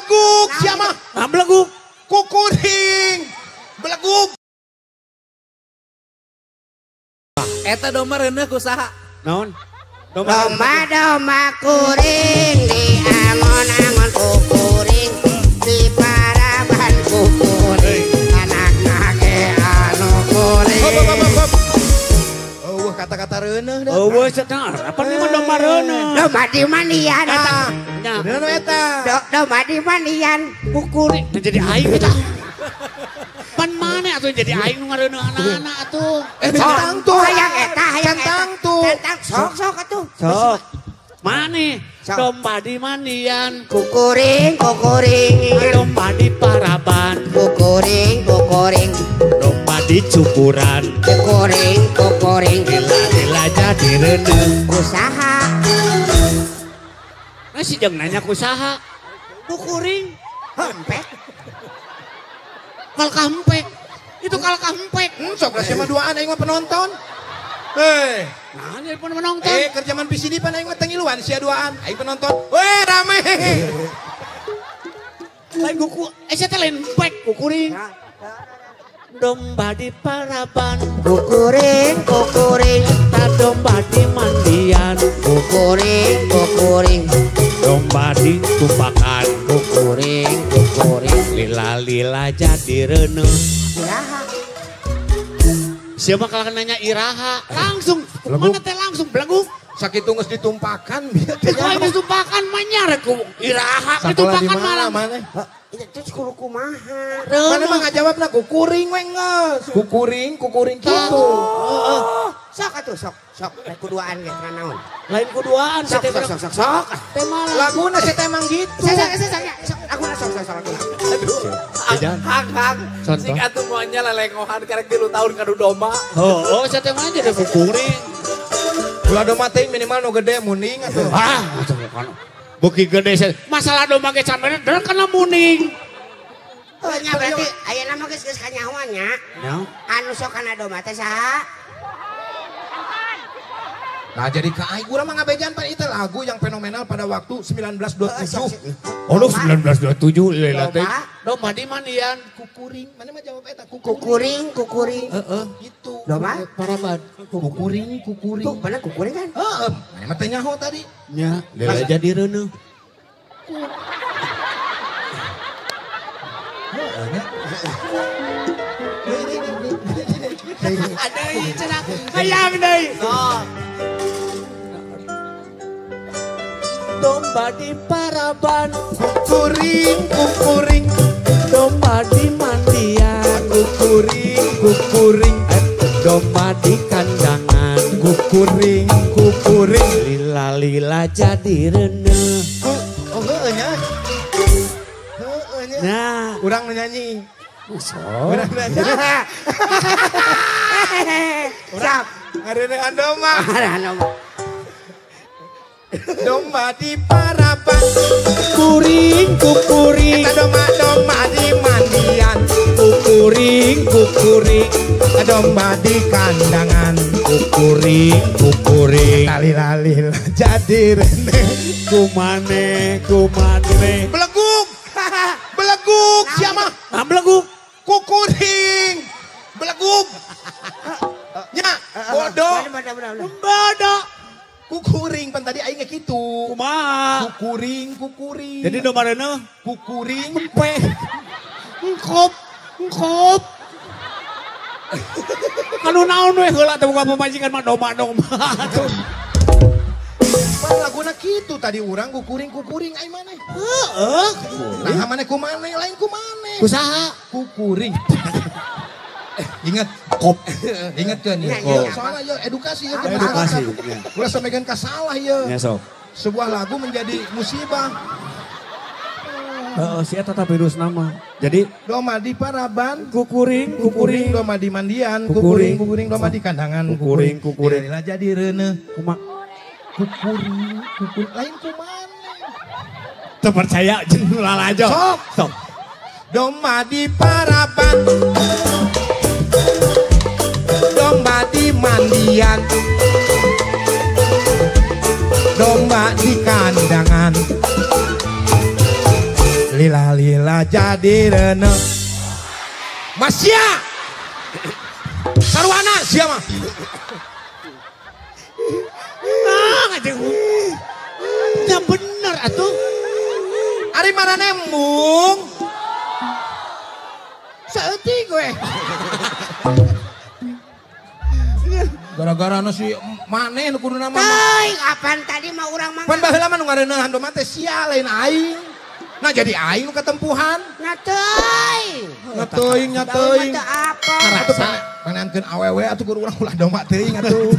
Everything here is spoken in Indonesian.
Beleguk siapa? Beleguk. Kukuring. Beleguk. Eta domba reuneuh ku saha? Naon? Domba kuring di angon-angon kukuring di paraban kukuring anakna ge anu kuring. Oh, kata-kata reuneuh dah. Oh, cenah. Apa nih mah domba reuneuh? Domba di mandian. Reuneuh eta. Domba di mandian. Kukuring. Jadi aing kita. Pan mana atuh jadi aing nu ngareuneuh anak-anak atuh. Tentang tuh. Hayang eta, hayang Tentang tuh. Tentang sok atuh. Sok. Mane? Domba di mandian. Kukuring. Domba di paraban. Kukuring. Domba di cukuran. Kukuring. Lila jadi reuneuh. Usaha. Nah si jeung nanya kusaha. Kukuring. Hempek. Kal kampek. Itu kal kampek. Sok lah sama duaan aing mah penonton. Hei. Nah, jadi pun menonton. Kerjaman PCD pan aing mah tengiluan sia duaan. Aing penonton. Weh, rame. Lain kuku, saya teh lain pek kukuring. Domba di paraban. Kukuring. Tak domba di mandian. Kukuring. Domba di tumpakan. Kukuring. Lila jadi reuneuh. Iraha. Siapa kalau nanya iraha? Langsung. Mana teh langsung beleguk. Sakitu geus ditumpakan. Itu yang ditumpakan mah nyarek ku iraha ditumpakan malam. Mana? Itu kudu kumaha. Mana mah ngajawabna kukuring we geus. Kukuring kitu. Sok atuh sok. Lain kuduaan ge naon. Lain kuduaan Sok. teh malam. Laguna saya emang gitu. Sok. Aku sok. Hang. Sing atuh moalnya lelengohan karek 3 tahun kadu domba. Oh, saya teh mah jadi kukuring. Ulah domba teh minimal nu gede muning atuh. Beuki gede masalah domba ge sampean dan kana muning. Nya berarti ayeuna mah geus kanyahoan nya. Anu sok kana domba teh saha? Nah jadi ke aing urang mah ngabejan pan itu lagu yang fenomenal pada waktu 1927. Oh 1927 Lela teh. Domba di mandian. Kukuring, mana mah jawab eta Kukuring. Gitu. Domba? Paraban. Kukuring. Tuh, bener kukuring kan? Heeh, mana mah teh nyaho tadi. Nya, Lela jadi reuneuh. Adai cenah. Hayang deui. Domba di paraban. Kukuring. Domba di mandian. Kukuring. Domba di kandangan. Kukuring. Lila jadi reuneuh. Oh heueuh nya. Nah, Urang nyanyi. sok. Urang nyanyi. Siap. Ngareuneuhan domba. Domba. Domba di paraban. Kuring. Kita domba di mandian. Kukuring. Domba di kandangan. Kukuring. Lali jadi reuneuh. Kumane. Beleguk siapa? Beleguk. Kukuring. Beleguk. Nya, bodoh. Bodoh. Kukuring pan tadi aing kitu. Kumaha? Kukuring. Jadi domba reuneuh. Kukuring. Engkop. Kanu naon we heula teh buka pemajikan mah domba. Pan laguna kitu tadi urang kukuring aing maneh. Heeh. Nah maneh kumaneh lain kumaneh. Kusaha? Kukuring. Ingat Kop. Ingat kan ya. Iya. Soalnya ya edukasi ya. Edukasi. Ulah sampaikan kasalah ya. Ya sok. Sebuah lagu menjadi musibah. Si eta teh virus nama. Jadi Domba di paraban. kukuring. Domba di mandian. Kukuring. Kukuring domba di kandangan. Kukuring. Lila jadi reuneuh. Kukuring. Lain kumaneh. Terpercaya jeung lalajo. Sok. Domba di paraban. Domba di mandian. Domba di kandangan. lila jadi rene. Masya. Sarwana siapa? Nah, ngajeng. Ya bener atuh. Ari mana nembung? Saeutik gue. Gara-gara si maneh nu kudu nama. Teuing, apaan tadi mah urang mah. Pan baheula mah nu ngareuneuhan do mah teh sia lain aing. Nah jadi aing nu ketempuhan. Nah teuing. Nyateuing. Daun mah teu apa. Atuh paneankeun awewe atuh kudu urang ulah domba teuing atuh.